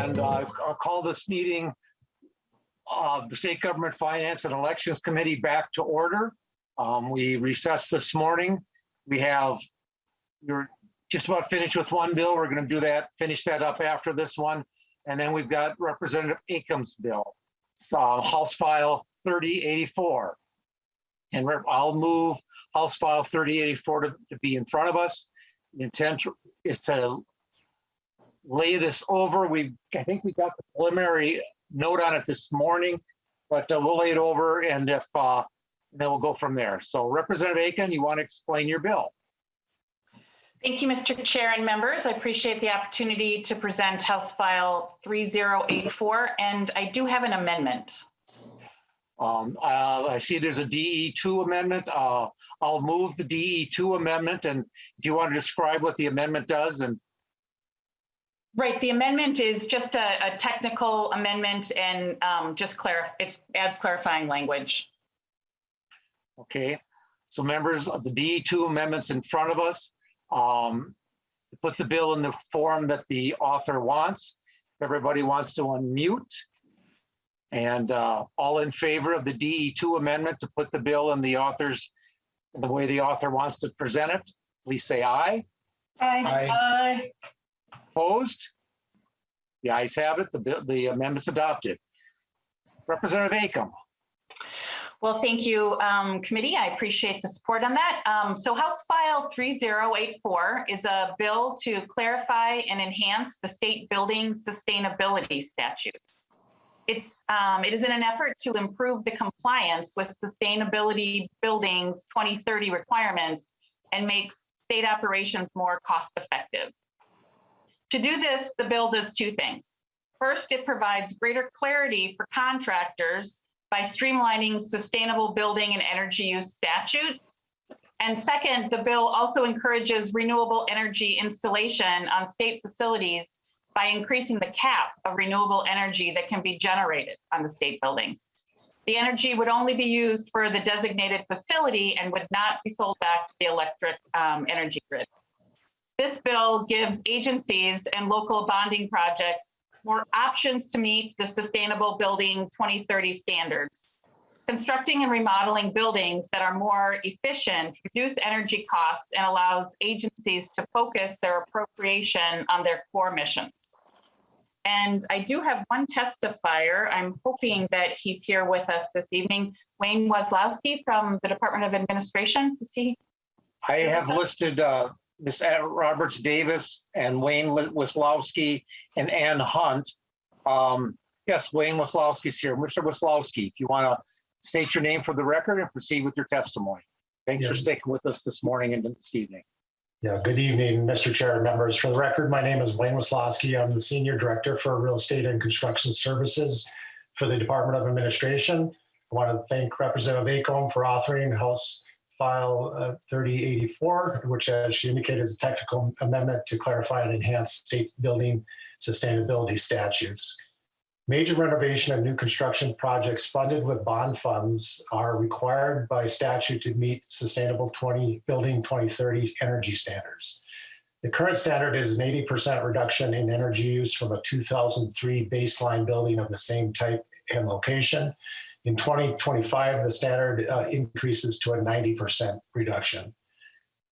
And I'll call this meeting of the State Government Finance and Elections Committee back to order. We recessed this morning. We're just about finished with one bill. We're going to do that, finish that up after this one. And then we've got Representative Acomb's bill, House File 3084. And I'll move House File 3084 to be in front of us. The intent is to lay this over. I think we got the preliminary note on it this morning, but we'll lay it over, and then we'll go from there. So Representative Acomb, you want to explain your bill? Thank you, Mr. Chair and members. I appreciate the opportunity to present House File 3084, and I do have an amendment. I see there's a DE2 amendment. I'll move the DE2 amendment, and if you want to describe what the amendment does. And right, the amendment is just a technical amendment, and it adds clarifying language. Okay, so members of the DE2 amendments in front of us. Put the bill in the form that the author wants. Everybody wants to unmute. And all in favor of the DE2 amendment to put the bill in the way the author wants to present it, please say aye. Aye. Aye. Opposed? The ayes have it. The amendment's adopted. Representative Acomb. Well, thank you, committee. I appreciate the support on that. So House File 3084 is a bill to clarify and enhance the state building sustainability statutes. It is in an effort to improve the compliance with Sustainability Buildings 2030 requirements and makes state operations more cost effective. To do this, the bill does two things. First, it provides greater clarity for contractors by streamlining sustainable building and energy use statutes. And second, the bill also encourages renewable energy installation on state facilities by increasing the cap of renewable energy that can be generated on the state buildings. The energy would only be used for the designated facility and would not be sold back to the electric energy grid. This bill gives agencies and local bonding projects more options to meet the Sustainable Building 2030 standards. Constructing and remodeling buildings that are more efficient reduce energy costs and allows agencies to focus their appropriation on their core missions. And I do have one testifier. I'm hoping that he's here with us this evening. Wayne Weslowski from the Department of Administration. Is he? I have listed Ms. Roberts Davis and Wayne Weslowski and Ann Hunt. Yes, Wayne Weslowski's here. Mr. Weslowski, if you want to state your name for the record and proceed with your testimony. Thanks for sticking with us this morning and this evening. Yeah, good evening, Mr. Chair and members. For the record, my name is Wayne Weslowski. I'm the Senior Director for Real Estate and Construction Services for the Department of Administration. I want to thank Representative Acomb for authoring House File 3084, which, as she indicated, is a technical amendment to clarify and enhance state building sustainability statutes. Major renovation and new construction projects funded with bond funds are required by statute to meet Sustainable Building 2030 energy standards. The current standard is an 80% reduction in energy use from a 2003 baseline building of the same type and location. In 2025, the standard increases to a 90% reduction.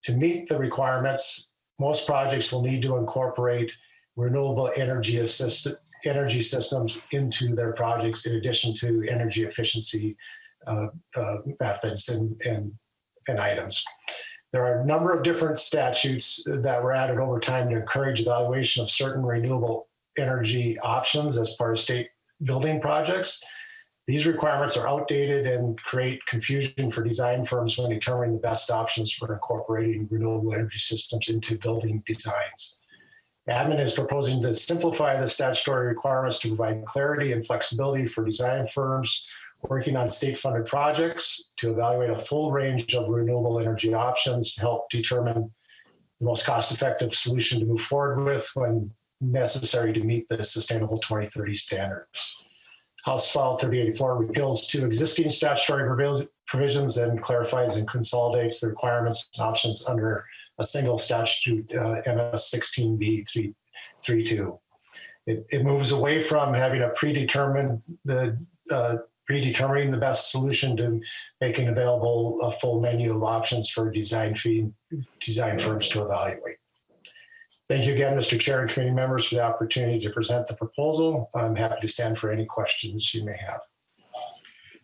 To meet the requirements, most projects will need to incorporate renewable energy systems into their projects in addition to energy efficiency methods and items. There are a number of different statutes that were added over time to encourage evaluation of certain renewable energy options as part of state building projects. These requirements are outdated and create confusion for design firms when determining the best options for incorporating renewable energy systems into building designs. Admin is proposing to simplify the statutory requirements to provide clarity and flexibility for design firms working on state-funded projects to evaluate a full range of renewable energy options to help determine the most cost-effective solution to move forward with when necessary to meet the Sustainable 2030 standards. House File 3084 repeals two existing statutory provisions and clarifies and consolidates the requirements and options under a single statute, MS 16B 332. It moves away from having a predetermining the best solution to making available a full menu of options for design firms to evaluate. Thank you again, Mr. Chair and committee members, for the opportunity to present the proposal. I'm happy to stand for any questions you may have.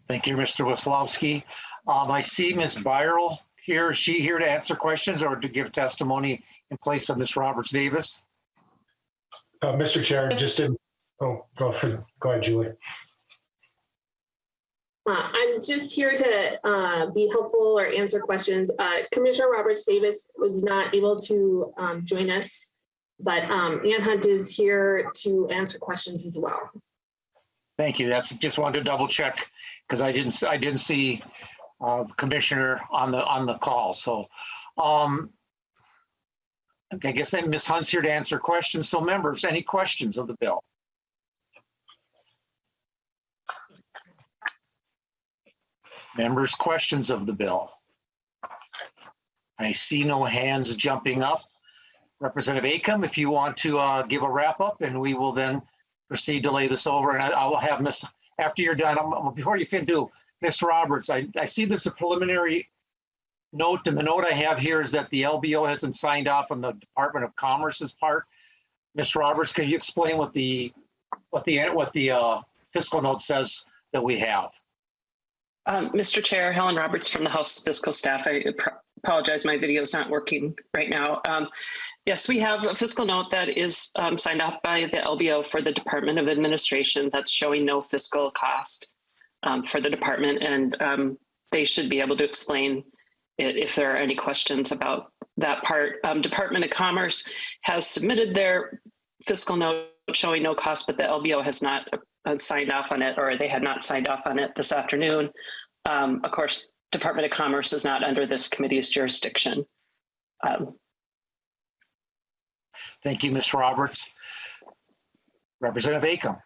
Thank you, Mr. Wislowski. I see Ms. Byral here. Is she here to answer questions or to give testimony in place of Ms. Roberts Davis? Mr. Chair, go ahead, Julie. I'm just here to be helpful or answer questions. Commissioner Roberts Davis was not able to join us, but Ann Hunt is here to answer questions as well. Thank you. That's just wanted to double check because I didn't see the commissioner on the call. So okay, I guess then Ms. Hunt's here to answer questions. So members, any questions of the bill? Members, questions of the bill? I see no hands jumping up. Representative Acomb, if you want to give a wrap up, and we will then proceed to lay this over. And I will have after you're done, before you do, Ms. Roberts, I see there's a preliminary note, and the note I have here is that the LBO hasn't signed off on the Department of Commerce's part. Ms. Roberts, can you explain what the fiscal note says that we have? Mr. Chair, Helen Roberts from the House Fiscal Staff. I apologize, my video is not working right now. Yes, we have a fiscal note that is signed off by the LBO for the Department of Administration that's showing no fiscal cost for the department, and they should be able to explain it if there are any questions about that part. Department of Commerce has submitted their fiscal note showing no cost, but the LBO has not signed off on it, or they had not signed off on it this afternoon. Of course, Department of Commerce is not under this committee's jurisdiction. Thank you, Ms. Roberts. Representative Acomb.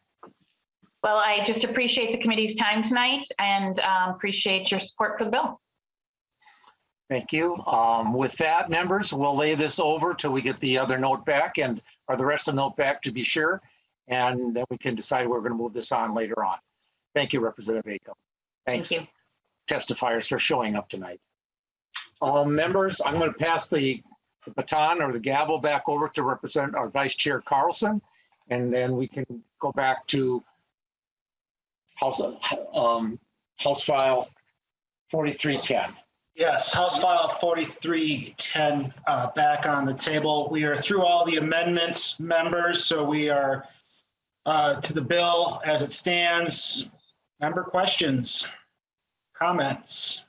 Well, I just appreciate the committee's time tonight and appreciate your support for the bill. Thank you. With that, members, we'll lay this over till we get the other note back or the rest of the note back to be sure. And then we can decide we're going to move this on later on. Thank you, Representative Acomb. Thanks, Thank you. Testifiers, for showing up tonight. Members, I'm going to pass the baton or the gavel back over to represent our Vice Chair Carlson, and then we can go back to House File 4310. Yes, House File 4310 back on the table. We are through all the amendments, members, so we are to the bill as it stands. Member questions, comments?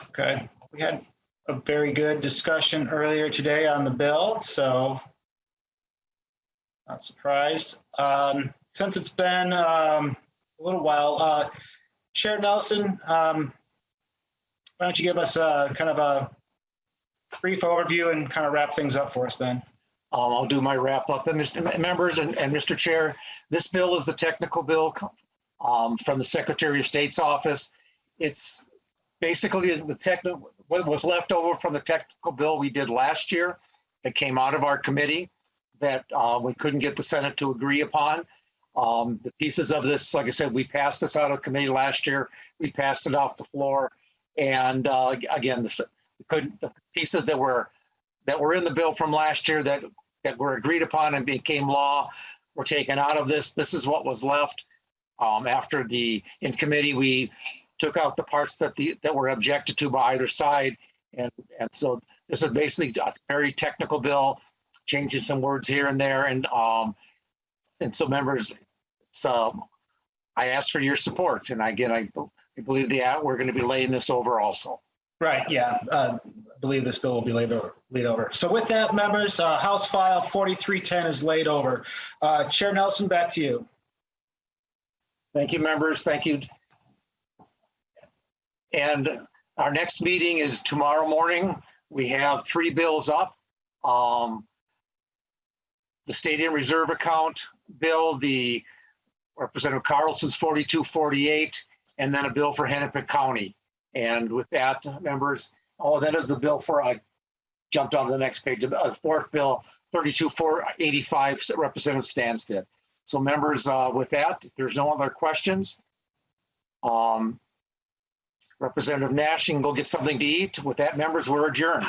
Okay, we had a very good discussion earlier today on the bill, so not surprised. Since it's been a little while, Chair Nelson, why don't you give us kind of a brief overview and kind of wrap things up for us then? I'll do my wrap up. And members and Mr. Chair, this bill is the technical bill from the Secretary of State's office. It's basically what was left over from the technical bill we did last year that came out of our committee that we couldn't get the Senate to agree upon. The pieces of this, like I said, we passed this out of committee last year. We passed it off the floor. And again, the pieces that were in the bill from last year that were agreed upon and became law were taken out of this. This is what was left after in committee. We took out the parts that were objected to by either side, and so this is basically a very technical bill, changing some words here and there, and so members, I ask for your support, and again, I believe we're going to be laying this over also. Right, yeah, I believe this bill will be laid over. So with that, members, House File 4310 is laid over. Chair Nelson, back to you. Thank you, members. Thank you. And our next meeting is tomorrow morning. We have 3 bills up. The State and Reserve Account bill, the Representative Carlson's 4248, and then a bill for Hennepin County. And with that, members, that is the bill for jumped on to the next page. Fourth bill, 32485, Representative Stansted. So members, with that, if there's no other questions, Representative Nash, you can go get something to eat. With that, members, we're adjourned.